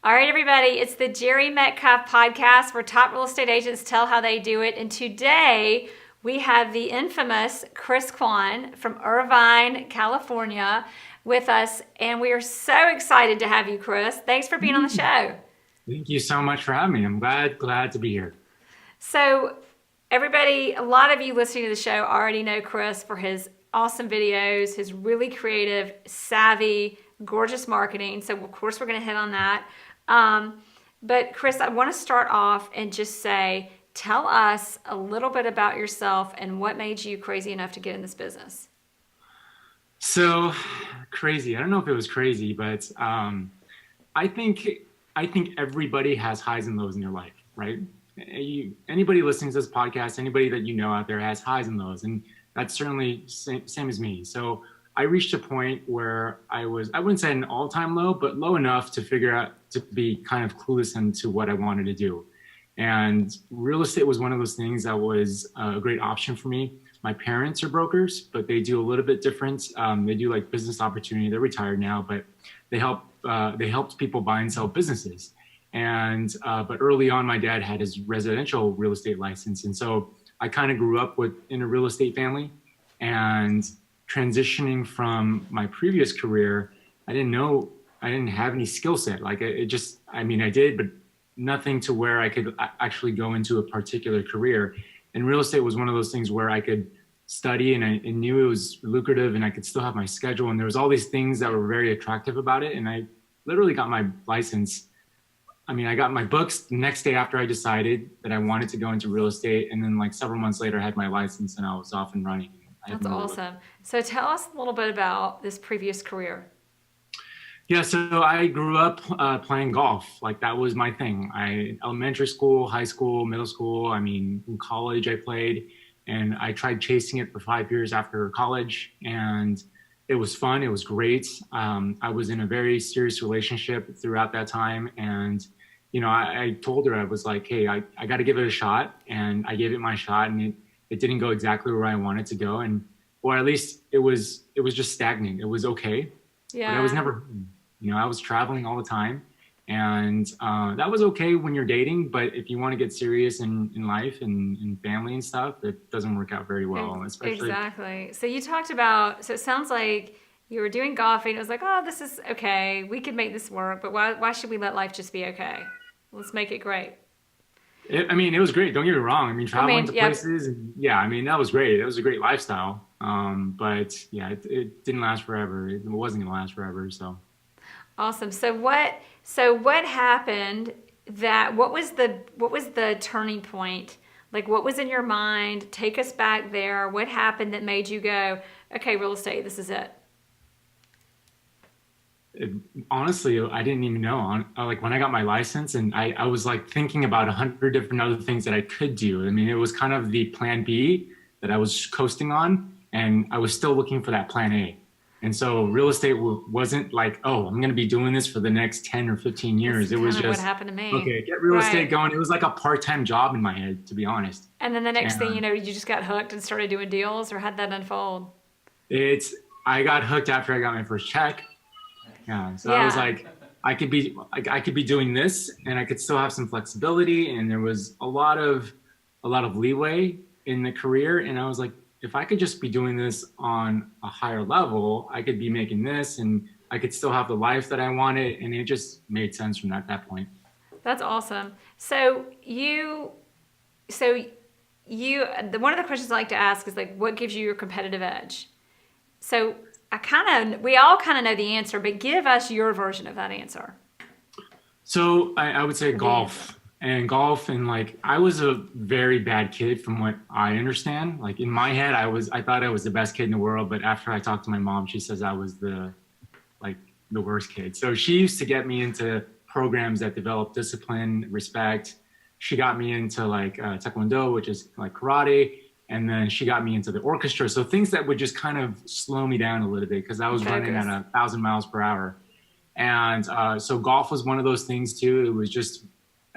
All right, everybody, it's the Jere Metcalf podcast where top real estate agents tell how they do it. And today we have the infamous Chris Kwon from Irvine, California with us. And we are so excited to have you, Chris. Thanks for being on the show. Thank you so much for having me. I'm glad to be here. So, everybody, a lot of you listening to the show already know Chris for his awesome videos, his really creative, savvy, gorgeous marketing. So, of course, we're going to hit on that. But Chris, I want to start off and just say, tell us a little bit about yourself and what made you crazy enough to get in this business. So crazy. I don't know if it was crazy, but I think everybody has highs and lows in their life, right? Anybody listening to this podcast, anybody that you know out there has highs and lows, and that's certainly same as me. So I reached a point where I wouldn't say an all-time low, but low enough to figure out to be kind of clueless into what I wanted to do. And real estate was one of those things that was a great option for me. My parents are brokers, but they do a little bit different. They do like business opportunity. They're retired now, but they helped people buy and sell businesses. And but early on, my dad had his residential real estate license, and so I kind of grew up in a real estate family. And transitioning from my previous career, I didn't have any skill set. Like I did, but nothing to where I could actually go into a particular career. And real estate was one of those things where I could study and I knew it was lucrative and I could still have my schedule. And there was all these things that were very attractive about it. And I literally got my license. I got my books the next day after I decided that I wanted to go into real estate. And then like several months later, I had my license and I was off and running. That's awesome. So tell us a little bit about this previous career. Yeah, so I grew up playing golf. Like that was my thing. Elementary school, high school, middle school. In college I played, and I tried chasing it for 5 years after college, and it was fun. It was great. I was in a very serious relationship throughout that time, and I told her, I was like, hey, I got to give it a shot, and I gave it my shot, and it didn't go exactly where I wanted to go, or at least it was just stagnant. It was okay, Yeah. but I was never. I was traveling all the time, and that was okay when you're dating. But if you want to get serious in life and family and stuff, it doesn't work out very well. Especially Exactly. So you talked about, so it sounds like you were doing golfing. It was like, oh, this is okay. We could make this work, but why should we let life just be okay? Let's make it great. it was great. Don't get me wrong. Traveling to places, and that was great. It was a great lifestyle. But yeah, it didn't last forever. It wasn't going to last forever. So. Awesome. So what happened what was the turning point? Like what was in your mind? Take us back there. What happened that made you go, okay, real estate, this is it? Honestly, I didn't even know. Like when I got my license, and I was like thinking about 100 different other things that I could do. It was kind of the plan B that I was coasting on, and I was still looking for that plan A. And so real estate wasn't like, oh, I'm going to be doing this for the next 10 or 15 years. That's it was just what happened to me. Okay, get real estate going. It was like a part-time job in my head, to be honest. And then the next thing you know, you just got hooked and started doing deals, or how'd that unfold? I got hooked after I got my first check. Yeah. So I was like, I could be doing this and I could still have some flexibility. And there was a lot of leeway in the career. And I was like, if I could just be doing this on a higher level, I could be making this and I could still have the life that I wanted. And it just made sense from that point. That's awesome. So one of the questions I like to ask is like, what gives you your competitive edge? So we all kind of know the answer, but give us your version of that answer. So I would say golf. And like I was a very bad kid from what I understand. Like in my head, I thought I was the best kid in the world, but after I talked to my mom, she says I was the worst kid. So she used to get me into programs that develop discipline, respect. She got me into like taekwondo, which is like karate, and then she got me into the orchestra. So things that would just kind of slow me down a little bit because I was running at 1,000 miles per hour. And so golf was one of those things too. It was just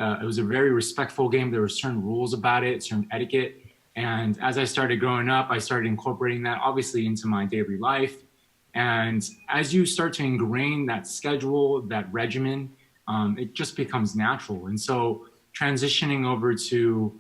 it was a very respectful game. There were certain rules about it, certain etiquette. And as I started growing up, I started incorporating that obviously into my daily life. And as you start to ingrain that schedule, that regimen, it just becomes natural. And so transitioning over to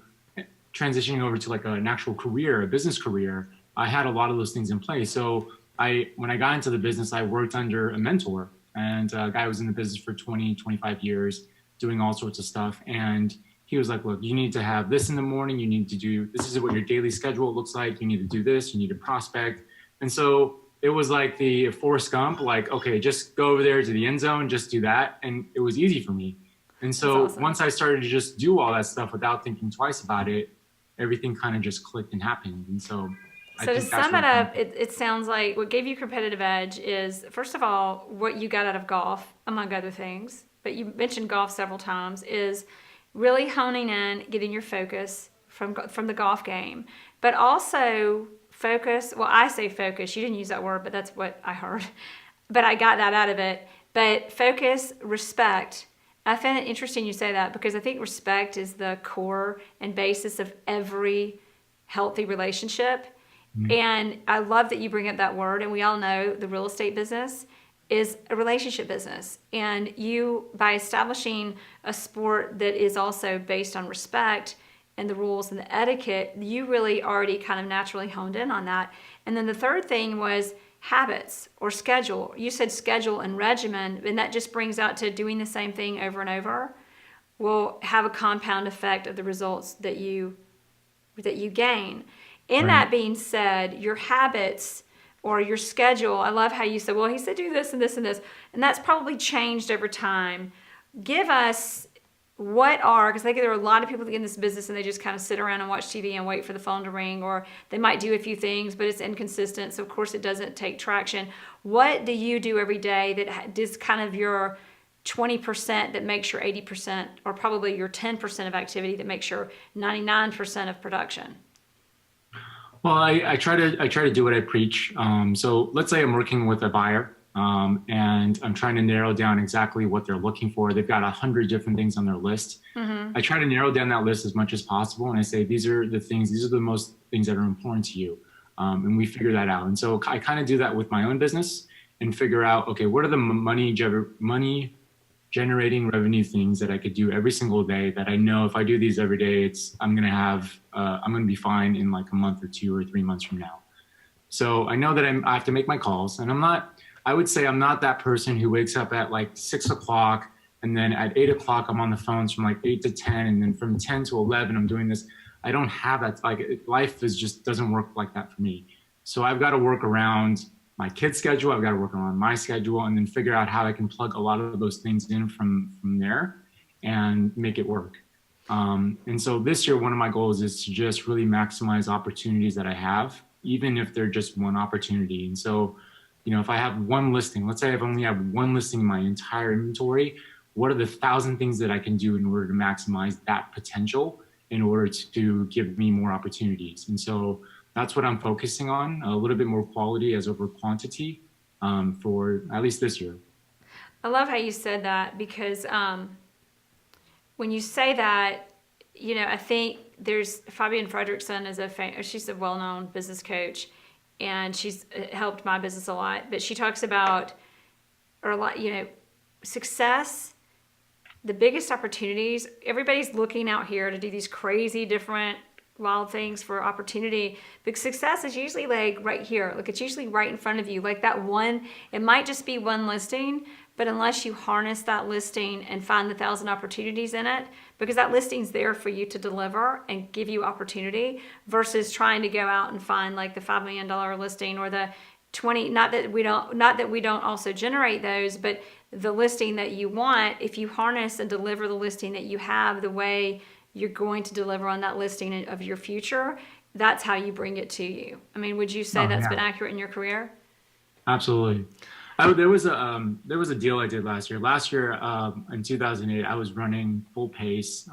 like an actual career, a business career, I had a lot of those things in place. So when I got into the business, I worked under a mentor, and a guy was in the business for 20, 25 years doing all sorts of stuff. And he was like, look, you need to have this in the morning. You need to do, this is what your daily schedule looks like. You need to do this, you need to prospect. And so it was like the Forrest Gump, like, okay, just go over there to the end zone, just do that. And it was easy for me. And so awesome. Once I started to just do all that stuff without thinking twice about it, everything kind of just clicked and happened. And so to sum it up, it sounds like what gave you competitive edge is, first of all, what you got out of golf, among other things, but you mentioned golf several times, is really honing in, getting your focus from the golf game, but also focus. Well, I say focus. You didn't use that word, but that's what I heard. But I got that out of it. But focus, respect. I find it interesting you say that, because I think respect is the core and basis of every healthy relationship. Mm-hmm. And I love that you bring up that word. And we all know the real estate business is a relationship business. And you, by establishing a sport that is also based on respect and the rules and the etiquette, you really already kind of naturally honed in on that. And then the third thing was habits or schedule. You said schedule and regimen, and that just brings out to doing the same thing over and over will have a compound effect of the results that you gain. In that being said, your habits or your schedule, I love how you said, well, he said do this and this and this, and that's probably changed over time. Give us what are, because I think there are a lot of people that get in this business and they just kind of sit around and watch TV and wait for the phone to ring, or they might do a few things, but it's inconsistent, so of course it doesn't take traction. What do you do every day that is kind of your 20% that makes your 80%, or probably your 10% of activity that makes your 99% of production? Well, I try to do what I preach. So let's say I'm working with a buyer, and I'm trying to narrow down exactly what they're looking for. They've got 100 different things on their list. Mm-hmm. I try to narrow down that list as much as possible, and I say these are the most things that are important to you, and we figure that out. And so I kind of do that with my own business and figure out, okay, what are the money generating revenue things that I could do every single day that I know if I do these every day, I'm going to be fine in like a month or 2 or 3 months from now. So I know that I have to make my calls, and I would say I'm not that person who wakes up at like 6 o'clock and then at 8 o'clock I'm on the phones from like 8 to 10, and then from 10 to 11 I'm doing this. I don't have that. Like, life doesn't work like that for me. So I've got to work around my kid's schedule, I've got to work around my schedule, and then figure out how I can plug a lot of those things in from there and make it work. And so this year, one of my goals is to just really maximize opportunities that I have, even if they're just one opportunity. And so, if I have one listing, let's say I've only have one listing in my entire inventory, what are the 1,000 things that I can do in order to maximize that potential in order to give me more opportunities? And so that's what I'm focusing on, a little bit more quality as over quantity, for at least this year. I love how you said that, because when you say that, I think there's Fabian Fredrickson she's a well-known business coach, and she's helped my business a lot. But she talks about, success, the biggest opportunities. Everybody's looking out here to do these crazy different wild things for opportunity, but success is usually like right here. Like, it's usually right in front of you. Like that one, it might just be one listing, but unless you harness that listing and find the 1,000 opportunities in it, because that listing's there for you to deliver and give you opportunity, versus trying to go out and find like the $5 million listing or the 20, not that we don't also generate those, but the listing that you want. If you harness and deliver the listing that you have the way you're going to deliver on that listing of your future, that's how you bring it to you. I mean, would you say that's been accurate in your career? Absolutely. There was a deal I did last year. Last year, in 2008, I was running full pace,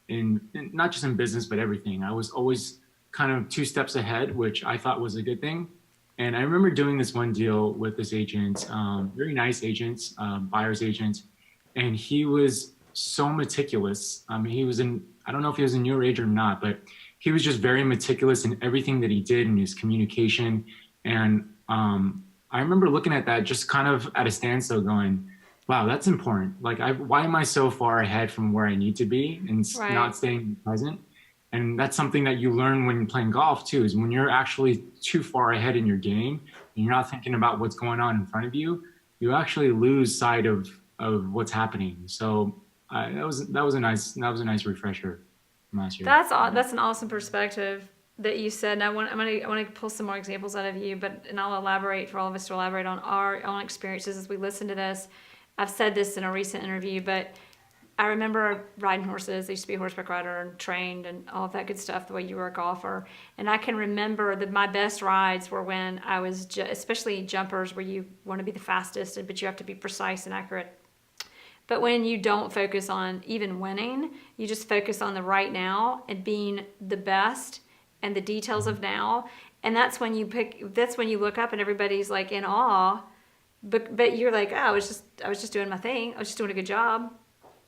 in not just in business, but everything. I was always kind of 2 steps ahead, which I thought was a good thing. And I remember doing this one deal with this agent, very nice agent, buyer's agent, and he was so meticulous. I mean, I don't know if he was in your age or not, but he was just very meticulous in everything that he did in his communication. And I remember looking at that just kind of at a standstill going, wow, that's important. Like, why am I so far ahead from where I need to be and not Right. staying present? And that's something that you learn when you're playing golf too, is when you're actually too far ahead in your game and you're not thinking about what's going on in front of you, you actually lose sight of what's happening. So that was a nice refresher from last year. That's an awesome perspective that you said. And I want to pull some more examples out of you, and I'll elaborate for all of us to elaborate on our own experiences as we listen to this. I've said this in a recent interview, but I remember riding horses. I used to be a horseback rider and trained and all of that good stuff, the way you were a golfer. And I can remember that my best rides were when I was, especially jumpers where you want to be the fastest, but you have to be precise and accurate. But when you don't focus on even winning, you just focus on the right now and being the best and the details of now. And that's when you look up and everybody's like in awe. But you're like, oh, I was just doing my thing. I was just doing a good job.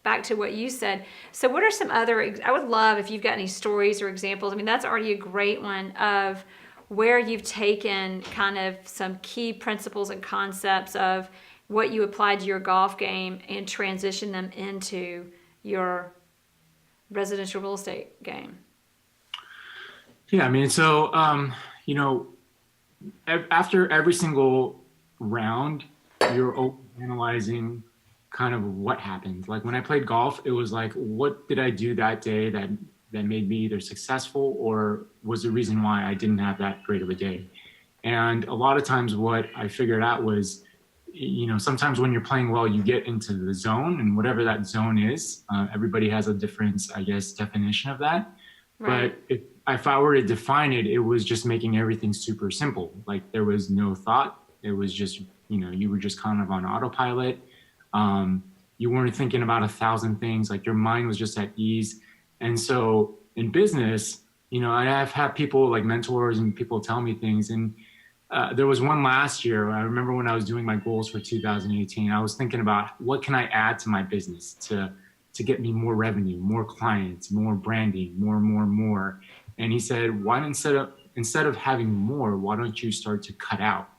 Back to what you said. So what are some other, I would love if you've got any stories or examples. I mean, that's already a great one of where you've taken kind of some key principles and concepts of what you applied to your golf game and transition them into your residential real estate game. Yeah, I mean, so you know, after every single round, you're analyzing kind of what happened. Like when I played golf, it was like, what did I do that day that made me either successful or was the reason why I didn't have that great of a day? And a lot of times, what I figured out was, sometimes when you're playing well, you get into the zone, and whatever that zone is, everybody has a different, I guess, definition of that. Right. But if I were to define it, it was just making everything super simple. Like there was no thought. It was just, you were just kind of on autopilot. You weren't thinking about 1,000 things. Like your mind was just at ease. And so in business, I've had people like mentors and people tell me things. And there was one last year. I remember when I was doing my goals for 2018, I was thinking about what can I add to my business to get me more revenue, more clients, more branding, more. And he said, why instead of having more, why don't you start to cut out?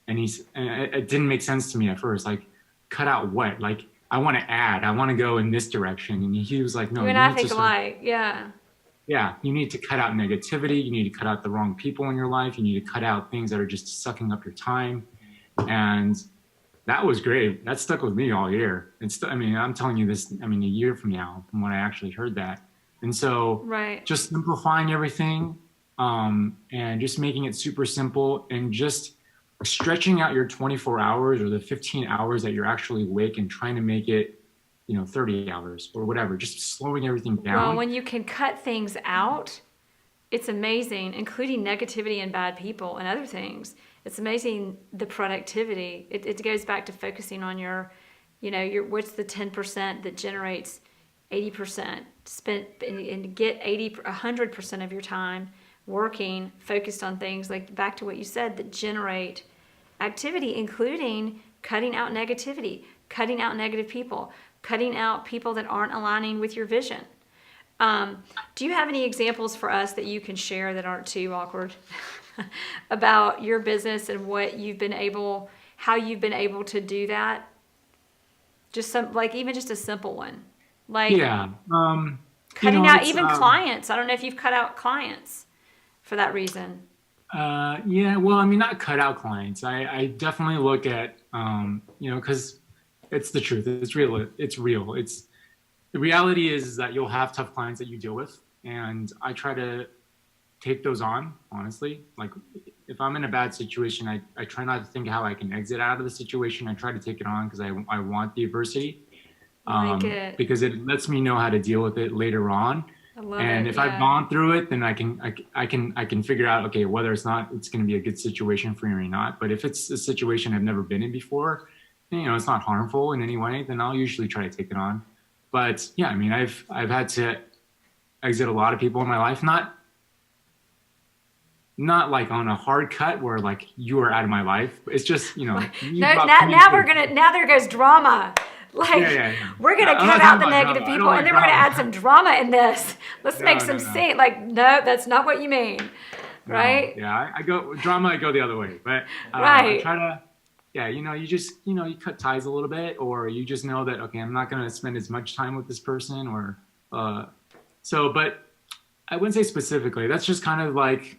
And it didn't make sense to me at first. Like, cut out what? Like, I want to add. I want to go in this direction. And he was like, no, You and you I need to think alike. Yeah. yeah, you need to cut out negativity. You need to cut out the wrong people in your life. You need to cut out things that are just sucking up your time. And that was great. That stuck with me all year. I'm telling you this, a year from now, from when I actually heard that. And so Right. just simplifying everything, and just making it super simple and just stretching out your 24 hours or the 15 hours that you're actually awake and trying to make it, 30 hours or whatever, just slowing everything Well, down. when you can cut things out, it's amazing, including negativity and bad people and other things. It's amazing the productivity. It goes back to focusing on your what's the 10% that generates 80% spent and get 100% of your time working, focused on things like back to what you said that generate activity, including cutting out negativity, cutting out negative people, cutting out people that aren't aligning with your vision. Do you have any examples for us that you can share that aren't too awkward about your business and how you've been able to do that? Just even just a simple one, like Yeah. cutting out It's, even clients. I don't know if you've cut out clients for that reason. yeah, well, not cut out clients. I definitely look at, because it's the truth. It's real. The reality is that you'll have tough clients that you deal with. And I try to take those on, honestly. Like if I'm in a bad situation, I try not to think how I can exit out of the situation. I try to take it on because I want the adversity, Like it. because it lets me know how to deal with it later on. I love And it. if I've Yeah. gone through it, then I can figure out, okay, whether it's going to be a good situation for me or not. But if it's a situation I've never been in before, it's not harmful in any way, then I'll usually try to take it on. But yeah, I've had to exit a lot of people in my life, not like on a hard cut where like you are out of my life. It's just, No, now there goes drama. Like Yeah. we're gonna I'm cut not out talking the about negative drama. I people, don't and like then we're gonna drama. add some drama in this. Let's make some No. scene. Like, no, that's not what you mean, No, right? yeah, I go the other way, but I Right. try to yeah, you cut ties a little bit, or you just know that, okay, I'm not going to spend as much time with this person, or, but I wouldn't say specifically. That's just kind of like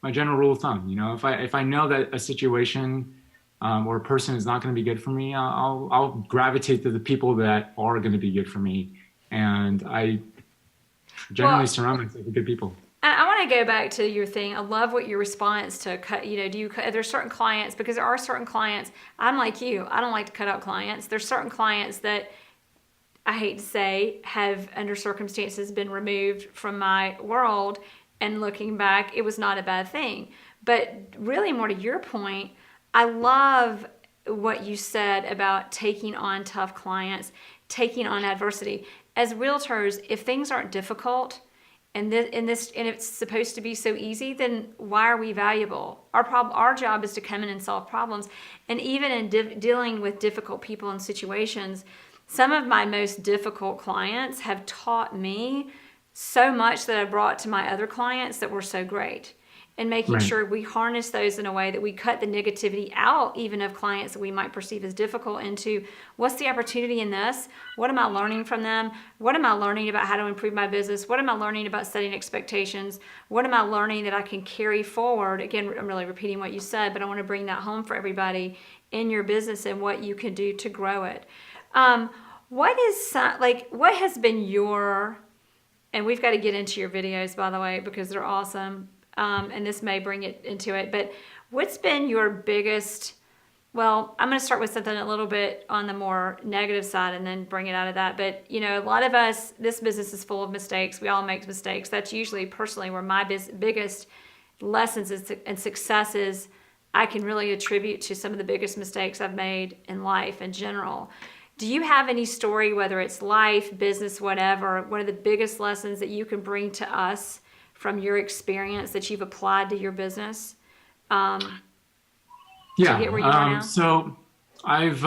my general rule of thumb. If I know that a situation or a person is not going to be good for me, I'll gravitate to the people that are going to be good for me, and I generally Well, surround myself with good people. I want to go back to your thing. I love what your response to cut. Do you cut? There's certain clients, because there are certain clients. I'm like you. I don't like to cut out clients. There's certain clients that I hate to say have, under circumstances, been removed from my world. And looking back, it was not a bad thing. But really, more to your point, I love what you said about taking on tough clients, taking on adversity. As realtors, if things aren't difficult, and it's supposed to be so easy, then why are we valuable? Our job is to come in and solve problems. And even in dealing with difficult people and situations, some of my most difficult clients have taught me so much that I brought to my other clients that were so great. And making Right. sure we harness those in a way that we cut the negativity out, even of clients that we might perceive as difficult, into what's the opportunity in this? What am I learning from them? What am I learning about how to improve my business? What am I learning about setting expectations? What am I learning that I can carry forward? Again, I'm really repeating what you said, but I want to bring that home for everybody in your business and what you can do to grow it. What has been your, and we've got to get into your videos, by the way, because they're awesome. And this may bring it into it, but what's been your biggest, well, I'm going to start with something a little bit on the more negative side and then bring it out of that. But, a lot of us, this business is full of mistakes. We all make mistakes. That's usually personally where my biggest lessons and successes I can really attribute to some of the biggest mistakes I've made in life in general. Do you have any story, whether it's life, business, whatever, one of the biggest lessons that you can bring to us from your experience that you've applied to your business to get where you are now? So I've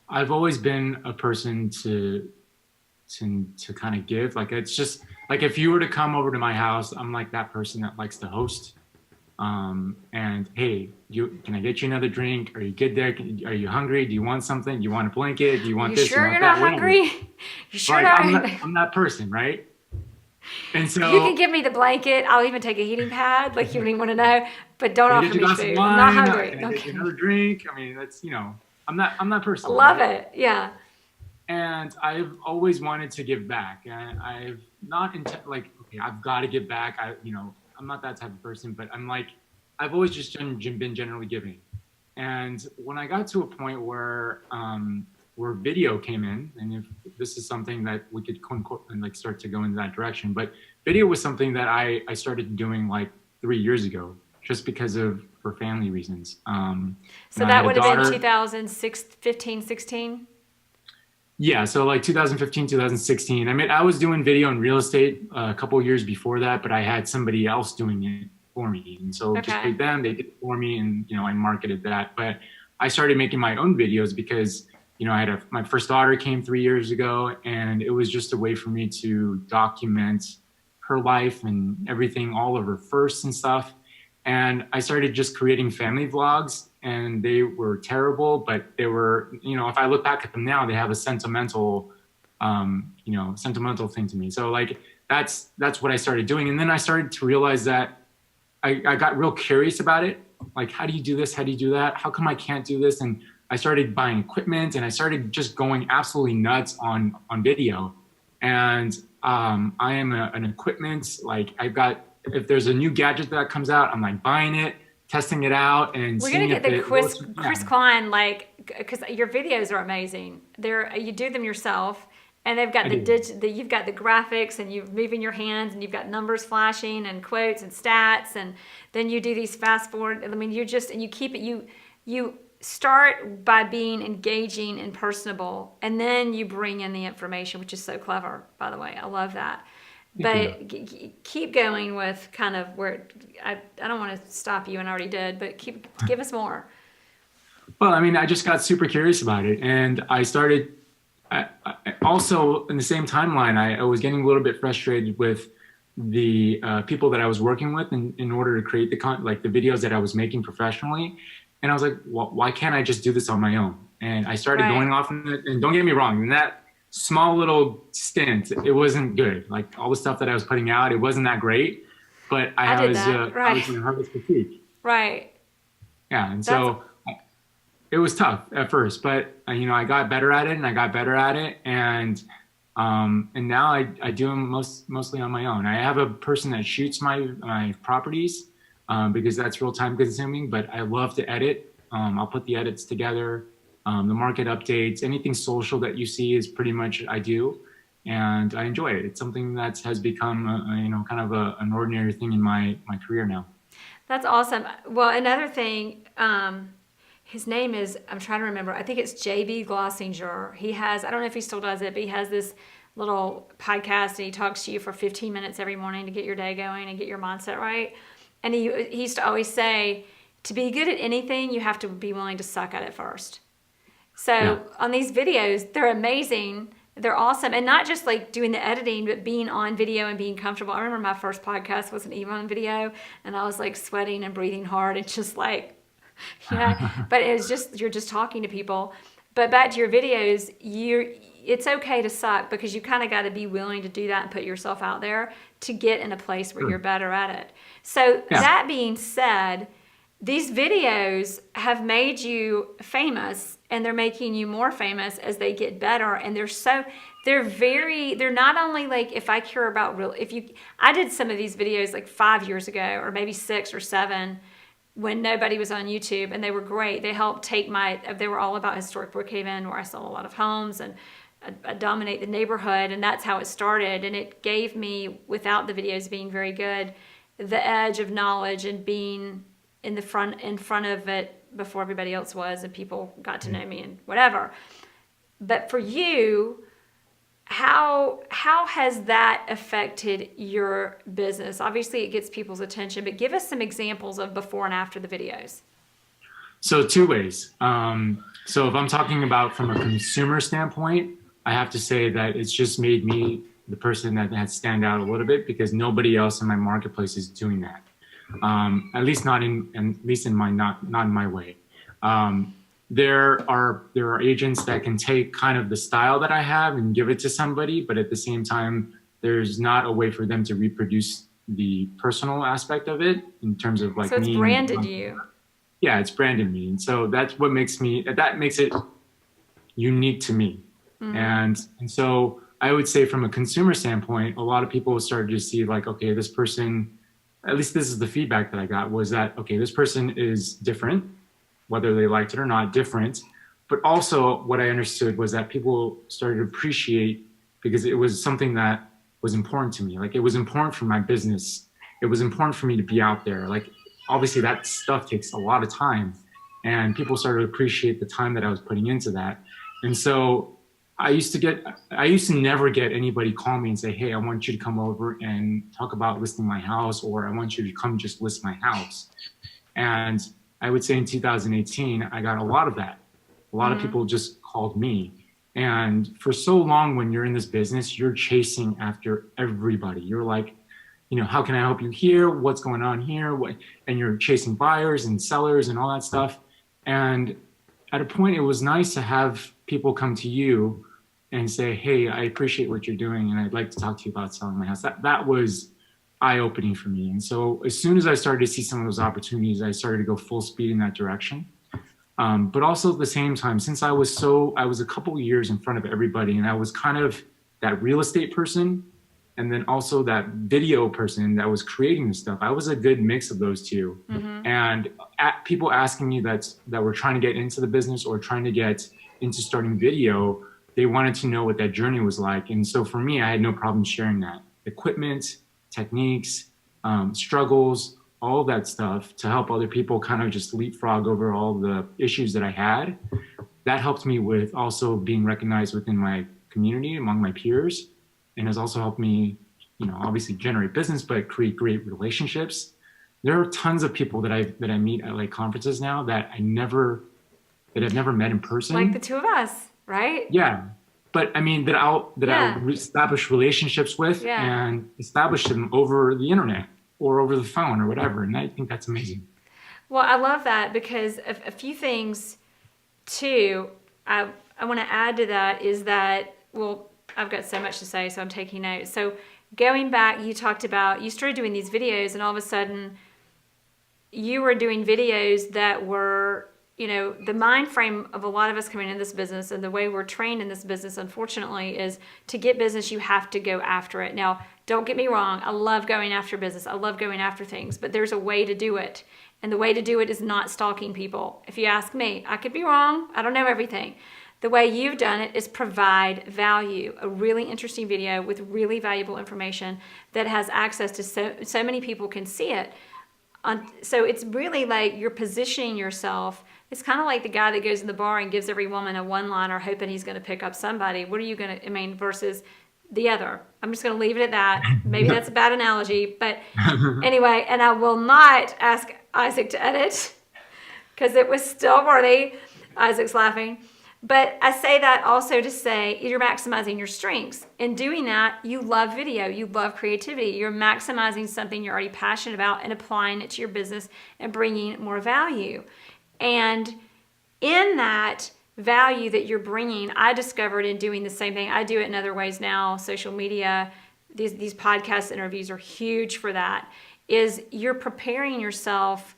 always been a person to kind of give. Like, it's just like, if you were to come over to my house, I'm like that person that likes to host. And hey, can I get you another drink? Are you good there? Are you hungry? Do you want something? Do you want a blanket? Do you want this? Sure you want you're that? not hungry? You sure not? I'm that person, right? And so you can give me the blanket. I'll even take a heating pad. Like, you don't even want to know, but don't offer me food. I'm not hungry. Can I get you another drink? I mean, that's, I'm that person. I love right? it. Yeah. And I've always wanted to give back. And I've not okay, I've got to give back. I'm not that type of person, but I'm like, I've always just been generally giving. And when I got to a point where video came in, and if this is something that we could and start to go in that direction, but video was something that I started doing like 3 years ago, just because for family reasons. So that would have been 2015, 16? Yeah, so like 2015, 2016. I mean, I was doing video and real estate a couple of years before that, but I had somebody else doing it for me. And so just paid them, they did it for me, and I marketed that. But I started making my own videos because I had my first daughter came 3 years ago, and it was just a way for me to document her life and everything, all of her firsts and stuff. And I started just creating family vlogs, and they were terrible, but they were, if I look back at them now, they have a sentimental thing to me. So like, that's what I started doing. And then I started to realize that I got real curious about it. Like, how do you do this? How do you do that? How come I can't do this? And I started buying equipment, and I started just going absolutely nuts on video. And I am an equipment, like, if there's a new gadget that comes out, I'm like buying it, testing it out, and we're gonna get the Chris Kwon, because your videos are amazing. You do them yourself, and they've got you've got the graphics, and you're moving your hands, and you've got numbers flashing and quotes and stats, and then you do these fast forward. I mean, you keep it. You start by being engaging and personable, and then you bring in the information, which is so clever, by the way. I love that. But keep going with kind of where I don't want to stop you, and I already did, but give us more. Well, I mean, I just got super curious about it, and I started. I also, in the same timeline, I was getting a little bit frustrated with the people that I was working with in order to create the videos that I was making professionally. And I was like, well, why can't I just do this on my own? And I started Right. going off on it. And don't get me wrong, in that small little stint, it wasn't good. Like all the stuff that I was putting out, it wasn't that great. But I did that. I Right. was in harvest fatigue. Right. Yeah, and That's so it was tough at first, but you know, I got better at it, and I got better at it, and now I do them mostly on my own. I have a person that shoots my properties because that's real time consuming, but I love to edit. I'll put the edits together, the market updates, anything social that you see is pretty much I do, and I enjoy it. It's something that has become you know, kind of an ordinary thing in my career now. That's awesome. Well, another thing, his name is, I'm trying to remember, I think it's JB Glossinger. He has, I don't know if he still does it, but he has this little podcast and he talks to you for 15 minutes every morning to get your day going and get your mindset right. And he used to always say, to be good at anything, you have to be willing to suck at it first. So Yeah. on these videos, they're amazing. They're awesome. And not just like doing the editing, but being on video and being comfortable. I remember my first podcast wasn't even on video and I was like sweating and breathing hard and just like, yeah, but it was just, you're just talking to people. But back to your videos, it's okay to suck because you kind of got to be willing to do that and put yourself out there to get in a place where you're better at it. So that being said, these videos have made you famous and they're making you more famous as they get better. And they're not only like, if I care about I did some of these videos like 5 years ago or maybe 6 or 7 when nobody was on YouTube, and they were great. They helped they were all about historic Brookhaven where I sold a lot of homes and I dominate the neighborhood, and that's how it started. And it gave me, without the videos being very good, the edge of knowledge and being in front of it before everybody else was, and people got to know me and whatever. But for you, how has that affected your business? Obviously, it gets people's attention, but give us some examples of before and after the videos. So 2 ways. So if I'm talking about from a consumer standpoint, I have to say that it's just made me the person that had stand out a little bit because nobody else in my marketplace is doing that. At least not in my way. There are agents that can take kind of the style that I have and give it to somebody, but at the same time, there's not a way for them to reproduce the personal aspect of it in terms of like. So it's branded you. Yeah, it's branded me, and so that's what makes it unique to me. Mm-hmm. And so I would say from a consumer standpoint, a lot of people started to see like, okay, this person, at least this is the feedback that I got, was that, okay, this person is different, whether they liked it or not, different. But also what I understood was that people started to appreciate because it was something that was important to me. Like it was important for my business. It was important for me to be out there. Like obviously that stuff takes a lot of time and people started to appreciate the time that I was putting into that. And so I used to never get anybody call me and say, hey, I want you to come over and talk about listing my house, or I want you to come just list my house. And I would say in 2018, I got a lot of that. A lot of people just called me. And for so long, when you're in this business, you're chasing after everybody. You're like, you know, how can I help you here? What's going on here? And you're chasing buyers and sellers and all that stuff. And at a point, it was nice to have people come to you and say, hey, I appreciate what you're doing, and I'd like to talk to you about selling my house. That was eye-opening for me. And so as soon as I started to see some of those opportunities, I started to go full speed in that direction. But also at the same time, since I was a couple of years in front of everybody, and I was kind of that real estate person, and then also that video person that was creating the stuff. I was a good mix of those two. Mm-hmm. And people asking me that were trying to get into the business or trying to get into starting video, they wanted to know what that journey was like. And so for me, I had no problem sharing that. Equipment, techniques, struggles, all of that stuff to help other people kind of just leapfrog over all the issues that I had. That helped me with also being recognized within my community, among my peers, and has also helped me, you know, obviously generate business, but create great relationships. There are tons of people that I meet at like conferences now that I've never met in person. Like the two of us, right? Yeah. But I mean, I'll establish relationships with and establish them over the internet or over the phone or whatever. And I think that's amazing. Well, I love that because a few things too, I want to add to that is that, well, I've got so much to say, so I'm taking notes. So going back, you talked about, you started doing these videos and all of a sudden you were doing videos that were, you know, the mind frame of a lot of us coming into this business and the way we're trained in this business, unfortunately, is to get business, you have to go after it. Now, don't get me wrong. I love going after business. I love going after things, but there's a way to do it. And the way to do it is not stalking people. If you ask me, I could be wrong. I don't know everything. The way you've done it is provide value, a really interesting video with really valuable information that has access to so many people can see it. So it's really like you're positioning yourself. It's kind of like the guy that goes in the bar and gives every woman a one-liner hoping he's going to pick up somebody. What are you going to, I mean, versus the other. I'm just going to leave it at that. Maybe that's a bad analogy, but anyway, and I will not ask Isaac to edit because it was still worthy. Isaac's laughing. But I say that also to say you're maximizing your strengths. In doing that, you love video, you love creativity. You're maximizing something you're already passionate about and applying it to your business and bringing more value. And in that value that you're bringing, I discovered in doing the same thing. I do it in other ways now, social media, these podcast interviews are huge for that, is you're preparing yourself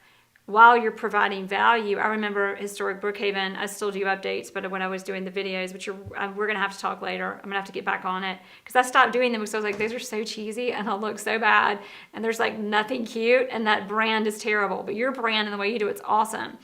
while you're providing value. I remember Historic Brookhaven, I still do updates, but when I was doing the videos, which we're going to have to talk later, I'm going to have to get back on it, because I stopped doing them because I was like, those are so cheesy and they'll look so bad, and there's like nothing cute, and that brand is terrible, but your brand and the way you do it's awesome.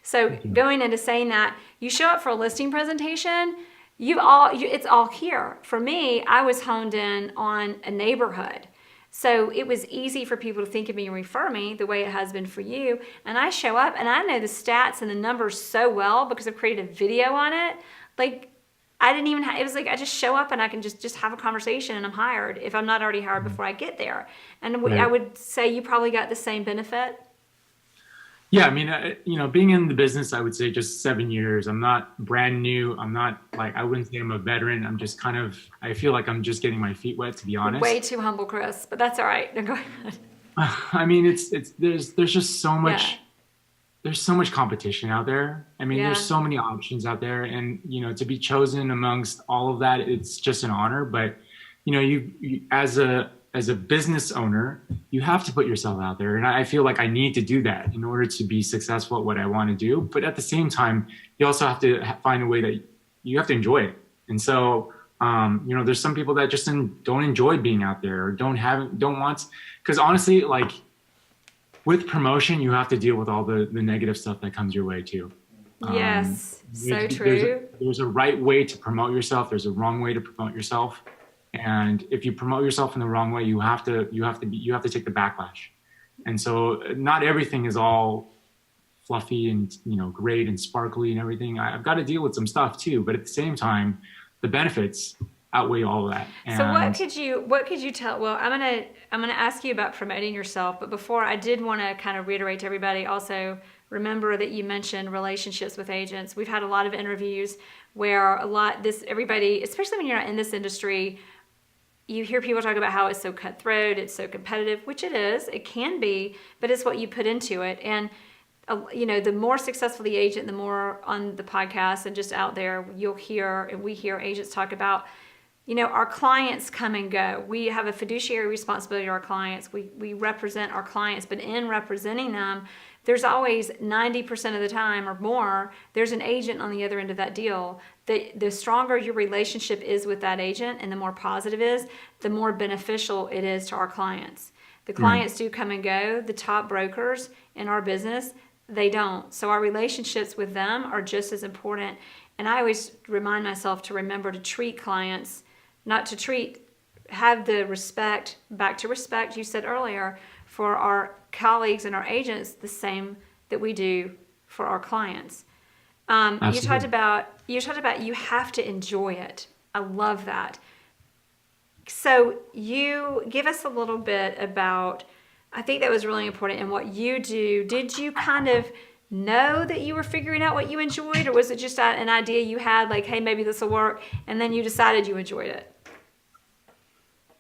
So going into saying that, you show up for a listing presentation, it's all here. For me, I was honed in on a neighborhood. So it was easy for people to think of me and refer me the way it has been for you. And I show up and I know the stats and the numbers so well because I've created a video on it. Like I didn't even it was like I just show up and I can just have a conversation and I'm hired if I'm not already hired before I get there. And I would say you probably got the same benefit. Yeah, I mean, you know, being in the business, I would say just 7 years. I'm not brand new. I'm not like, I wouldn't say I'm a veteran. I'm just kind of, I feel like I'm just getting my feet wet, to be honest. Way too humble, Chris, but that's all right. No, go ahead. I mean, there's just so much, there's so much competition out there. I mean, there's so many options out there, and, you know, to be chosen amongst all of that, it's just an honor. But, you know, you as a business owner, you have to put yourself out there. And I feel like I need to do that in order to be successful at what I want to do. But at the same time, you also have to find a way that you have to enjoy it. And so, you know, there's some people that just don't enjoy being out there, or don't want, because honestly, like with promotion, you have to deal with all the negative stuff that comes your way too. Yes, so true. There's a right way to promote yourself. There's a wrong way to promote yourself. And if you promote yourself in the wrong way, you have to take the backlash. And so not everything is all fluffy and, you know, great and sparkly and everything. I've got to deal with some stuff too, but at the same time, the benefits outweigh all of that. And so what could you tell? Well, I'm gonna ask you about promoting yourself, but before, I did want to kind of reiterate to everybody also, remember that you mentioned relationships with agents. We've had a lot of interviews where everybody, especially when you're not in this industry, you hear people talk about how it's so cutthroat, it's so competitive, which it is, it can be, but it's what you put into it. And, you know, the more successful the agent, the more on the podcast and just out there, you'll hear, and we hear agents talk about, you know, our clients come and go. We have a fiduciary responsibility to our clients. We represent our clients, but in representing them, there's always 90% of the time or more, there's an agent on the other end of that deal. The stronger your relationship is with that agent and the more positive it is, the more beneficial it is to our clients. The clients do come and go. The top brokers in our business, they don't. So our relationships with them are just as important. And I always remind myself to remember to treat clients, have the respect, back to respect you said earlier, for our colleagues and our agents the same that we do for our clients. You talked about you have to enjoy it. I love that. So you give us a little bit about, I think that was really important in what you do. Did you kind of know that you were figuring out what you enjoyed, or was it just an idea you had, like, hey, maybe this will work, and then you decided you enjoyed it?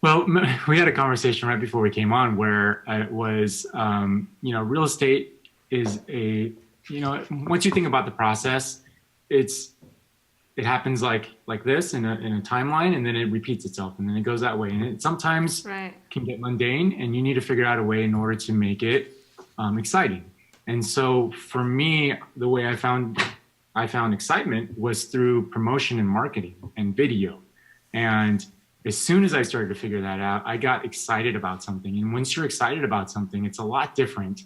Well, we had a conversation right before we came on where it was, you know, real estate is once you think about the process, it happens like this in a timeline, and then it repeats itself, and then it goes that way. And it sometimes can get mundane, and you need to figure out a way in order to make it exciting. And so for me, the way I found excitement was through promotion and marketing and video. And as soon as I started to figure that out, I got excited about something. And once you're excited about something, it's a lot different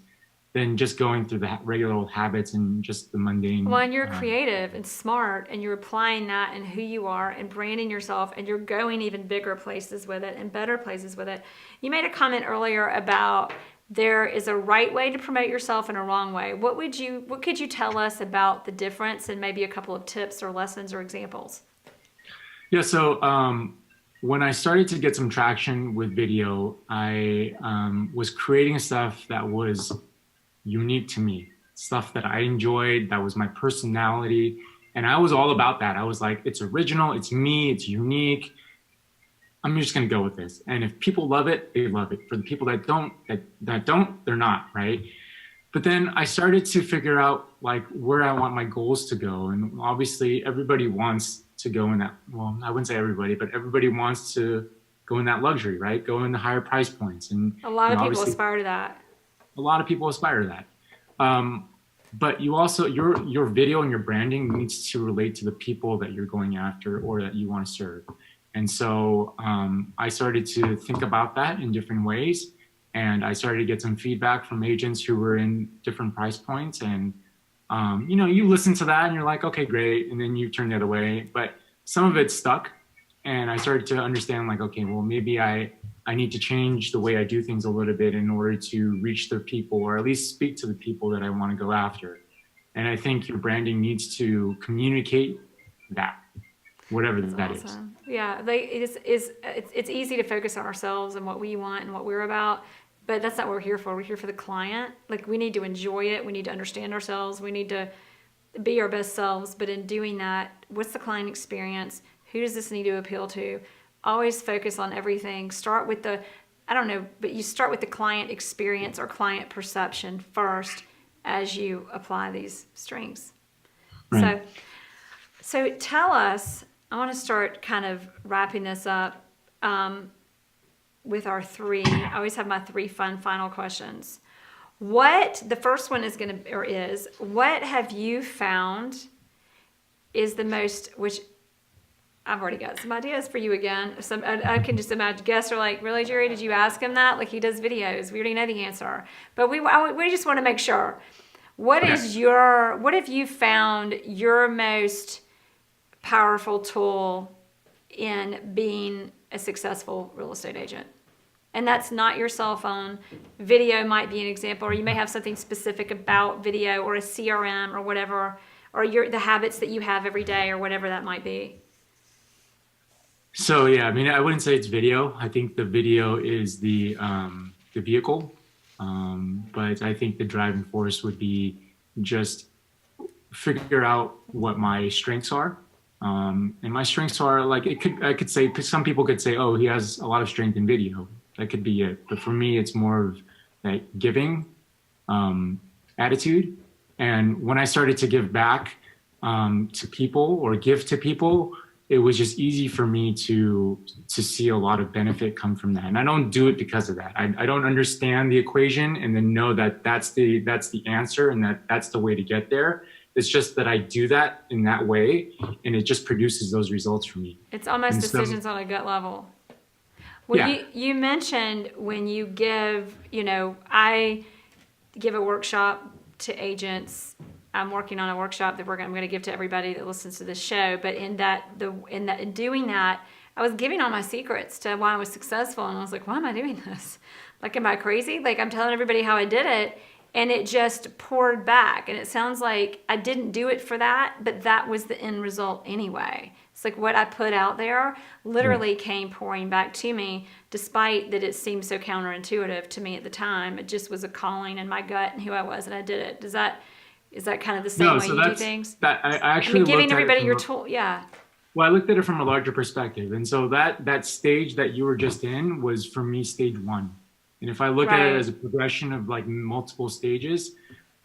than just going through the regular old habits and just the mundane. Well, and you're creative and smart, and you're applying that in who you are and branding yourself, and you're going even bigger places with it and better places with it. You made a comment earlier about there is a right way to promote yourself and a wrong way. What could you tell us about the difference, and maybe a couple of tips or lessons or examples? Yeah, so when I started to get some traction with video, I was creating stuff that was unique to me, stuff that I enjoyed, that was my personality. And I was all about that. I was like, it's original, it's me, it's unique. I'm just gonna go with this. And if people love it, they love it. For the people that don't, they're not, right? But then I started to figure out like where I want my goals to go. And obviously everybody wants to go in that, well, I wouldn't say everybody, but everybody wants to go in that luxury, right? Go in the higher price points. And a lot of people aspire to that. A lot of people aspire to that. But you also, your video and your branding needs to relate to the people that you're going after or that you want to serve. And so I started to think about that in different ways. And I started to get some feedback from agents who were in different price points. And, you listen to that and you're like, okay, great. And then you turn the other way. But some of it stuck. And I started to understand like, okay, well, maybe I need to change the way I do things a little bit in order to reach the people, or at least speak to the people that I want to go after. And I think your branding needs to communicate that, whatever that is. Yeah, it's easy to focus on ourselves and what we want and what we're about, but that's not what we're here for. We're here for the client. Like, we need to enjoy it. We need to understand ourselves. We need to be our best selves. But in doing that, what's the client experience? Who does this need to appeal to? Always focus on everything. Start with you start with the client experience or client perception first as you apply these strings. Right. So tell us, I want to start kind of wrapping this up with our three. I always have my three fun final questions. The first one is what have you found is the most, which I've already got some ideas for you again. I can just imagine guests are like, really, Jere, did you ask him that? Like, he does videos. We already know the answer. But we just want to make sure. What have you found your most powerful tool in being a successful real estate agent? And that's not your cell phone. Video might be an example, or you may have something specific about video or a CRM or whatever, or the habits that you have every day or whatever that might be. So yeah, I mean, I wouldn't say it's video. I think the video is the vehicle, but I think the driving force would be just figure out what my strengths are, and my strengths are like I could say some people could say, oh, he has a lot of strength in video. That could be it. But for me, it's more of that giving attitude. And when I started to give back to people or give to people, it was just easy for me to see a lot of benefit come from that. And I don't do it because of that. I don't understand the equation and then know that that's the answer and that's the way to get there. It's just that I do that in that way, and it just produces those results for me. It's almost decisions on a gut level. Well, yeah. You mentioned when you give, I give a workshop to agents. I'm working on a workshop that I'm going to give to everybody that listens to this show. But in doing that, I was giving all my secrets to why I was successful, and I was like, why am I doing this? Like, am I crazy? Like, I'm telling everybody how I did it, and it just poured back. And it sounds like I didn't do it for that, but that was the end result anyway. It's like what I put out there literally came pouring back to me, despite that it seemed so counterintuitive to me at the time. It just was a calling in my gut and who I was, and I did it. Is that kind of the same way you do things? That I actually giving everybody your tool, yeah. Well, I looked at it from a larger perspective, and so that stage that you were just in was for me stage one. And if I look at it as a progression of like multiple stages,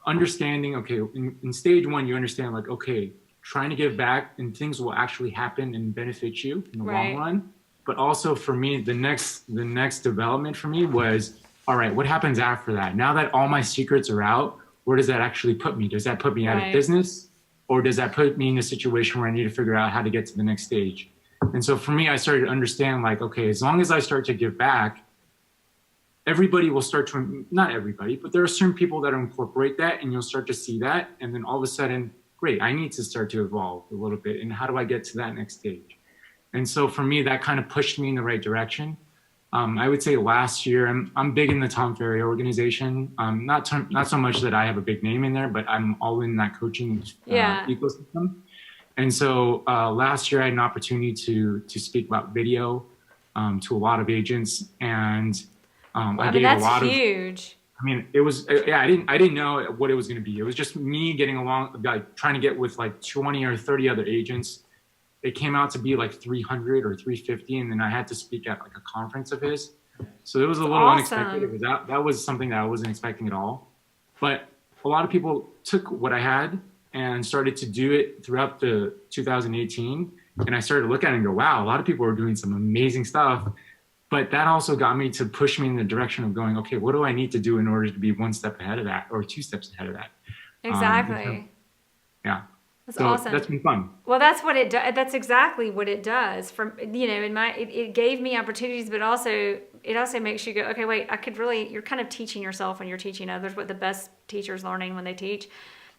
understanding, okay, in stage one, you understand like, okay, trying to give back and things will actually happen and benefit you in the long run. But also for me, the next development for me was, all right, what happens after that? Now that all my secrets are out, where does that actually put me? Does that put me out of business? Or does that put me in a situation where I need to figure out how to get to the next stage? And so for me, I started to understand like, okay, as long as I start to give back, everybody will start to, not everybody, but there are certain people that incorporate that, and you'll start to see that. And then all of a sudden, great, I need to start to evolve a little bit. And how do I get to that next stage? And so for me, that kind of pushed me in the right direction. I would say last year, I'm big in the Tom Ferry organization. Not so much that I have a big name in there, but I'm all in that coaching ecosystem. And so last year I had an opportunity to speak about video to a lot of agents, and I gave a lot huge. I mean, it was, yeah, I didn't know what it was going to be. It was just me getting along, like trying to get with like 20 or 30 other agents. It came out to be like 300 or 350, and then I had to speak at like a conference of his. So it was a little unexpected. That was something that I wasn't expecting at all. But a lot of people took what I had and started to do it throughout the 2018. And I started to look at it and go, wow, a lot of people are doing some amazing stuff. But that also got me to push me in the direction of going, okay, what do I need to do in order to be one step ahead of that, or two steps ahead of that? Exactly. Yeah. That's so awesome. That's been fun. Well, that's what it does. That's exactly what it does. From it gave me opportunities, but it also makes you go, okay, wait, you're kind of teaching yourself when you're teaching others, what the best teachers learning when they teach.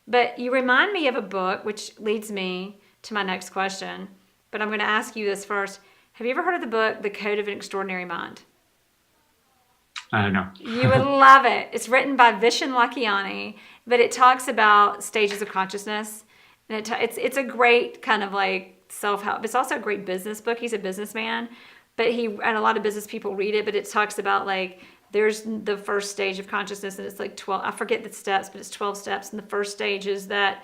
But you remind me of a book, which leads me to my next question. But I'm going to ask you this first. Have you ever heard of the book, The Code of an Extraordinary Mind? No. You would love it. It's written by Vishen Lakhiani, but it talks about stages of consciousness. And it's a great kind of like self-help. It's also a great business book. He's a businessman, and a lot of business people read it, but it talks about like, there's the first stage of consciousness, and it's like 12, I forget the steps, but it's 12 steps. And the first stage is that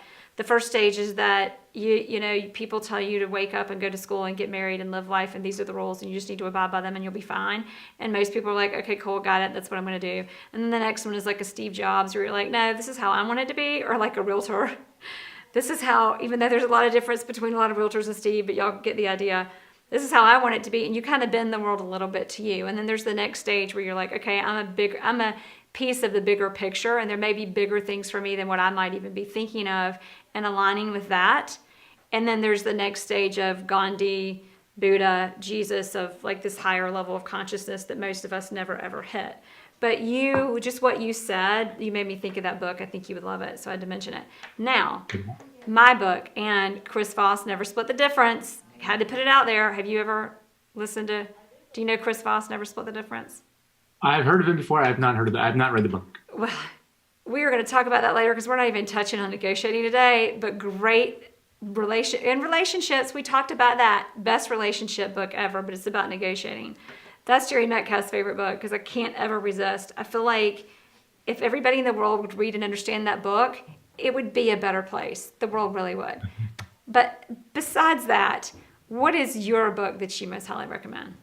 people tell you to wake up and go to school and get married and live life, and these are the rules, and you just need to abide by them and you'll be fine. And most people are like, okay, cool, got it, that's what I'm going to do. And then the next one is like a Steve Jobs, where you're like, no, this is how I want it to be, or like a realtor. This is how, even though there's a lot of difference between a lot of realtors and Steve, but y'all get the idea. This is how I want it to be, and you kind of bend the world a little bit to you. And then there's the next stage where you're like, okay, I'm a piece of the bigger picture, and there may be bigger things for me than what I might even be thinking of, and aligning with that. And then there's the next stage of Gandhi, Buddha, Jesus, of like this higher level of consciousness that most of us never ever hit. But just what you said, you made me think of that book. I think you would love it, so I had to mention it. Now, my book, and Chris Voss, Never Split the Difference. Had to put it out there. Have you ever listened to, do you know Chris Voss, Never Split the Difference? I've heard of him before. I've not heard of it. I've not read the book. Well, we are going to talk about that later, because we're not even touching on negotiating today, but great in relationships. We talked about that. Best relationship book ever, but it's about negotiating. That's Jere Metcalf's favorite book, because I can't ever resist. I feel like if everybody in the world would read and understand that book, it would be a better place. The world really would. But besides that, what is your book that you most highly recommend?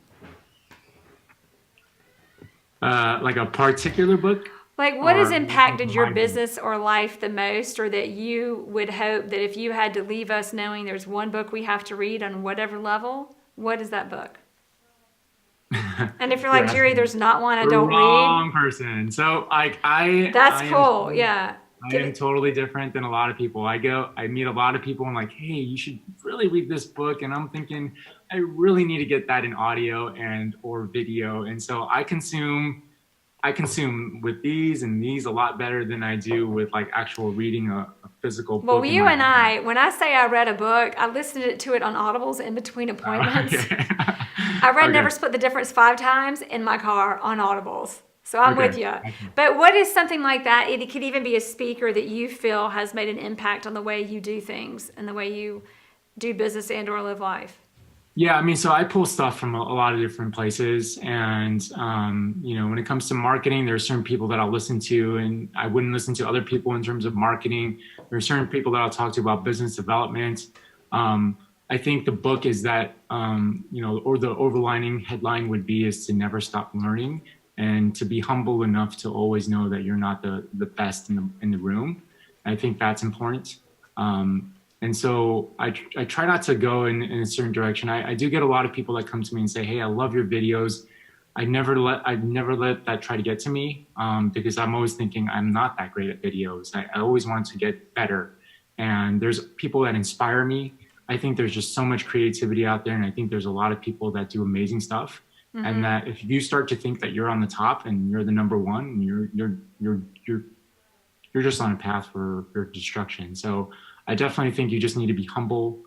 Like a particular book? Like, what has impacted your business or life the most, or that you would hope that if you had to leave us knowing there's one book we have to read on whatever level, what is that book? And if you're like, Jere, there's not one I don't read. Wrong person. So That's cool. Yeah. I am totally different than a lot of people. I meet a lot of people and like, hey, you should really read this book. And I'm thinking, I really need to get that in audio or video. And so I consume with these and these a lot better than I do with like actual reading a physical book. Well, you and I, when I say I read a book, I listened to it on Audibles in between appointments. Okay. I read Never Split the Difference 5 times in my car on Audibles. So I'm with you. But what is something like that? It could even be a speaker that you feel has made an impact on the way you do things and the way you do business and or live life. Yeah, I mean, so I pull stuff from a lot of different places. And, when it comes to marketing, there are certain people that I'll listen to, and I wouldn't listen to other people in terms of marketing. There are certain people that I'll talk to about business development. I think the book is that, or the overlining headline would be is to never stop learning. and to be humble enough to always know that you're not the best in the room. I think that's important. And so I try not to go in a certain direction. I do get a lot of people that come to me and say, "Hey, I love your videos." I never let that try to get to me, because I'm always thinking I'm not that great at videos. I always want to get better. And there's people that inspire me. I think there's just so much creativity out there, and I think there's a lot of people that do amazing stuff. Mm-hmm. And that if you start to think that you're on the top and you're the number one, and you're just on a path for your destruction. So I definitely think you just need to be humble.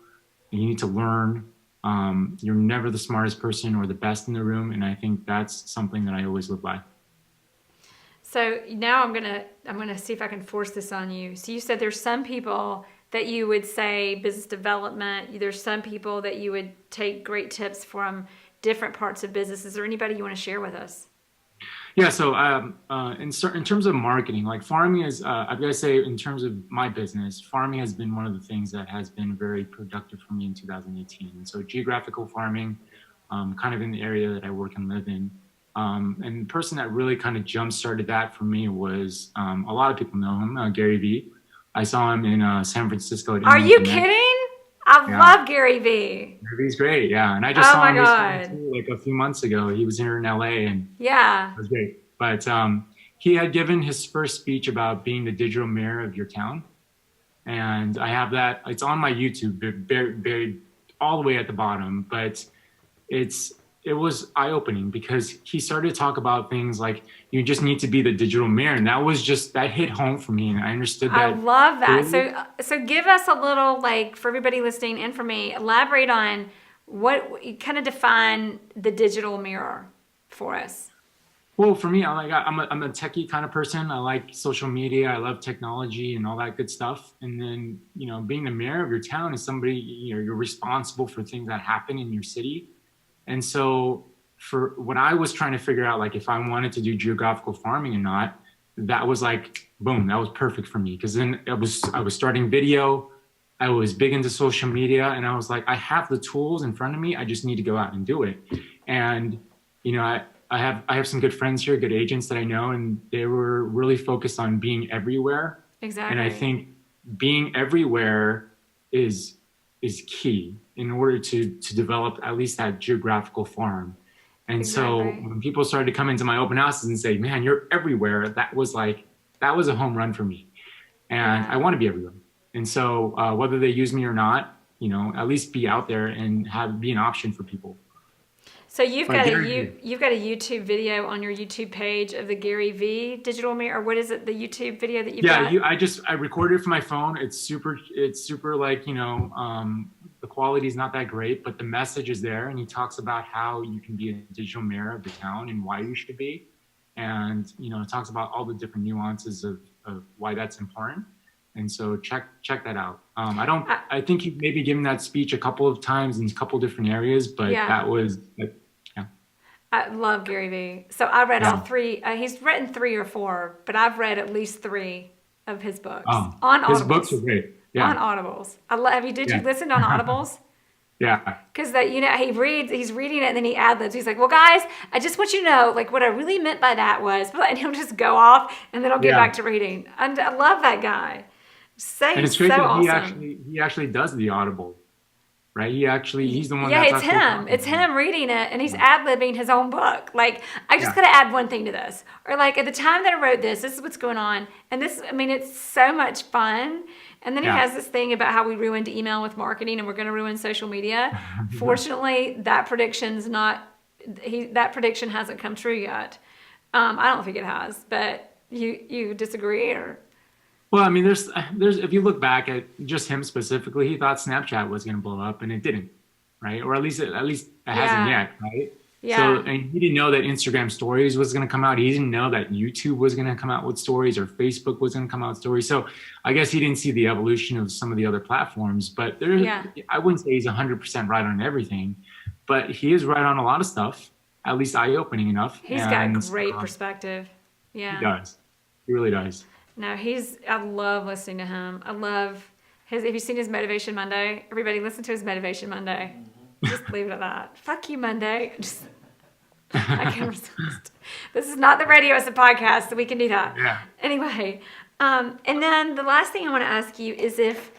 And you need to learn. You're never the smartest person or the best in the room, and I think that's something that I always live by. So now I'm gonna see if I can force this on you. So you said there's some people that you would say business development. There's some people that you would take great tips from different parts of business. Is there anybody you want to share with us? Yeah. So in terms of marketing, like farming is, I've got to say, in terms of my business, farming has been one of the things that has been very productive for me in 2018. So geographical farming, kind of in the area that I work and live in. And the person that really kind of jump-started that for me was, a lot of people know him, Gary Vee. I saw him in San Francisco. Are you kidding? I love Gary Vee. Gary Vee's great, yeah. And I just saw him God. recently, like a few months ago. He was here in LA, and yeah, it was great. But he had given his first speech about being the digital mayor of your town. And I have that. It's on my YouTube, buried all the way at the bottom. But it was eye-opening because he started to talk about things like you just need to be the digital mayor, and that hit home for me, and I understood that. I love that. So give us a little, like, for everybody listening and for me, elaborate on what kind of define the digital mirror for us. Well, for me, I'm a techie kind of person. I like social media. I love technology and all that good stuff. And then, being the mayor of your town is somebody, you're responsible for things that happen in your city. And so for what I was trying to figure out, like if I wanted to do geographical farming or not, that was like, boom, that was perfect for me. Because then I was starting video. I was big into social media, and I was like, I have the tools in front of me. I just need to go out and do it. And, I have some good friends here, good agents that I know, and they were really focused on being everywhere. Exactly. And I think being everywhere is key in order to develop at least that geographical farm. And so when people started to come into my open houses and say, "Man, you're everywhere," that was a home run for me. And I want to be everywhere. And so whether they use me or not, at least be out there and be an option for people. So you've got a YouTube video on your YouTube page of the Gary Vee digital mirror, or what is it? The YouTube video that you've got? Yeah, I recorded it from my phone. It's super like, the quality is not that great, but the message is there. And he talks about how you can be a digital mayor of the town and why you should be. And, it talks about all the different nuances of why that's important. And so check that out. I think he maybe given that speech a couple of times in a couple of different areas, but that was, I love Gary Vee. So I read all three. He's written 3 or 4, but I've read at least 3 of his books on Audibles. His books are great. Yeah. On Audibles. Did you listen on Audibles? Yeah. Because he's reading it and then he ad-libs. He's like, well, guys, I just want you to know, like, what I really meant by that was, and he'll just go off and then I'll get back to reading. And I love that guy. And it's great that awesome. he actually does the Audible, right? He's the one. Yeah, it's him. It's him reading it, and he's ad-libbing his own book. Like, I just got to add one thing to this, or like at the time that I wrote this is what's going on, and this. I mean, it's so much fun. And then he has this thing about how we ruined email with marketing, and we're going to ruin social media. Fortunately, that prediction hasn't come true yet. I don't think it has, but you disagree or? Well, I mean, there's if you look back at just him specifically, he thought Snapchat was going to blow up, and it didn't, right? Or at least it hasn't yet, right? Yeah. So, and he didn't know that Instagram Stories was going to come out. He didn't know that YouTube was going to come out with stories, or Facebook was going to come out with stories. So, I guess he didn't see the evolution of some of the other platforms. But I wouldn't say he's 100% right on everything, but he is right on a lot of stuff. At least eye-opening enough. He's got great perspective. Yeah. He does. He really does. No, I love listening to him. I love have you seen his Motivation Monday? Everybody listen to his Motivation Monday. Just leave it at that. Fuck you, Monday. I can resist. This is not the radio, it's a podcast, so we can do that. Yeah. Anyway, and then the last thing I want to ask you is if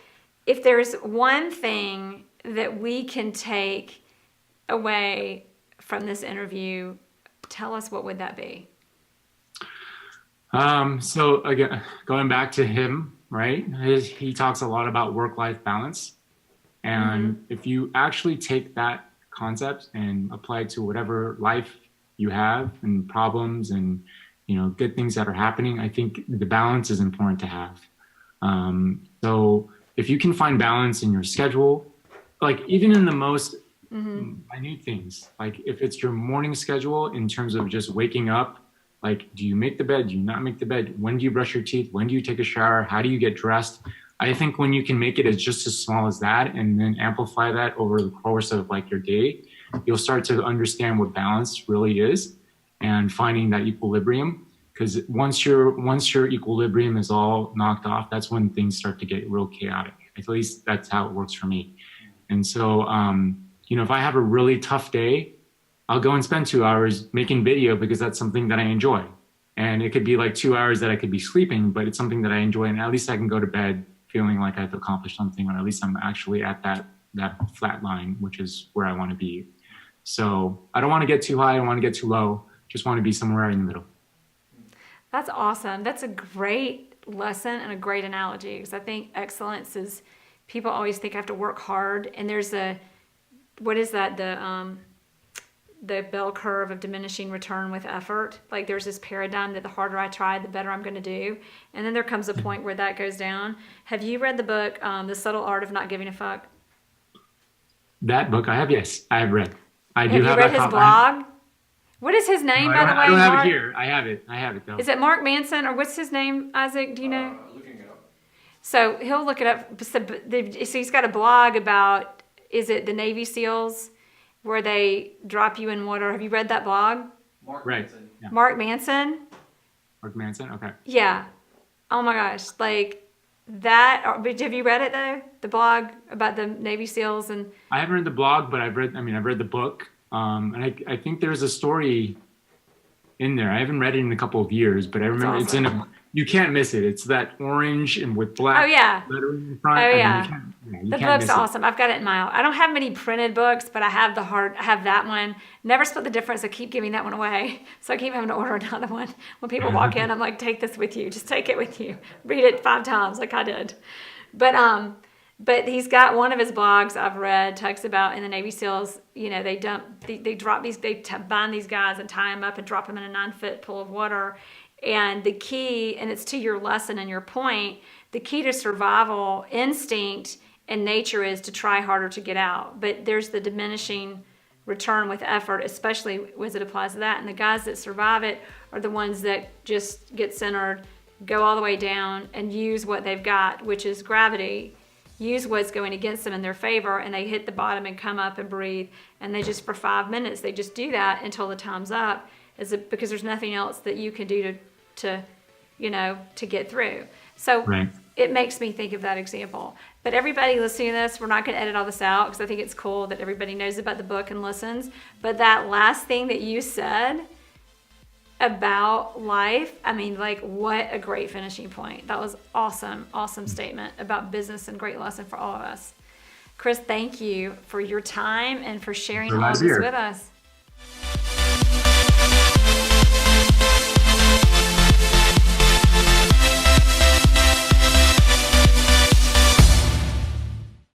there's one thing that we can take away from this interview, tell us what would that be? So again, going back to him, right? He talks a lot about work-life balance. And if you actually take that concept and apply it to whatever life you have and problems and, good things that are happening, I think the balance is important to have. So if you can find balance in your schedule, like even in the most minute things, like if it's your morning schedule in terms of just waking up, like, do you make the bed? Do you not make the bed? When do you brush your teeth? When do you take a shower? How do you get dressed? I think when you can make it as just as small as that and then amplify that over the course of like your day, you'll start to understand what balance really is and finding that equilibrium. Because once your equilibrium is all knocked off, that's when things start to get real chaotic. At least that's how it works for me. And so, if I have a really tough day, I'll go and spend 2 hours making video because that's something that I enjoy. And it could be like 2 hours that I could be sleeping, but it's something that I enjoy. And at least I can go to bed feeling like I've accomplished something, or at least I'm actually at that flat line, which is where I want to be. So I don't want to get too high. I don't want to get too low. Just want to be somewhere in the middle. That's awesome. That's a great lesson and a great analogy, because I think excellence is, people always think I have to work hard. And there's what is that? The bell curve of diminishing return with effort. Like there's this paradigm that the harder I try, the better I'm going to do. And then there comes a point where that goes down. Have you read the book, The Subtle Art of Not Giving a Fuck? That book I have, yes, I have read. Have you read his blog? What is his name, by the way? I don't have it here. I have it though. Is it Mark Manson, or what's his name, Isaac? Do you know? Looking it up. So he'll look it up. So he's got a blog about, is it the Navy SEALs, where they drop you in water? Have you read that blog? Mark Right. Manson. Yeah. Mark Manson? Mark Manson? Okay. Yeah. Oh my gosh. Like that. Have you read it though? The blog about the Navy SEALs? And I haven't read the blog, but I've read the book. And I think there's a story in there. I haven't read it in a couple of years, but I remember That's awesome. it's in you can't miss it. It's that orange and with black Oh, yeah. lettering in front. Oh, I mean, yeah. you the can't book's miss it. awesome. I've got it in my house. I don't have many printed books, but I have I have that one. Never Split the Difference. I keep giving that one away. So I keep having to order another one. When people walk in, I'm like, take this with you. Just take it with you. Read it 5 times like I did. But he's got one of his blogs I've read talks about in the Navy SEALs, they bind these guys and tie them up and drop them in a 9-foot pool of water. And the key, and it's to your lesson and your point, the key to survival instinct and nature is to try harder to get out. But there's the diminishing return with effort, especially as it applies to that. And the guys that survive it are the ones that just get centered, go all the way down, and use what they've got, which is gravity, use what's going against them in their favor, and they hit the bottom and come up and breathe. And they just, for 5 minutes, they just do that until the time's up, because there's nothing else that you can do to get through. So Right. It makes me think of that example. But everybody listening to this, we're not going to edit all this out because I think it's cool that everybody knows about the book and listens. But that last thing that you said about life, I mean, like, what a great finishing point. That was awesome statement about business and great lesson for all of us. Chris, thank you for your time and for sharing all of this with us.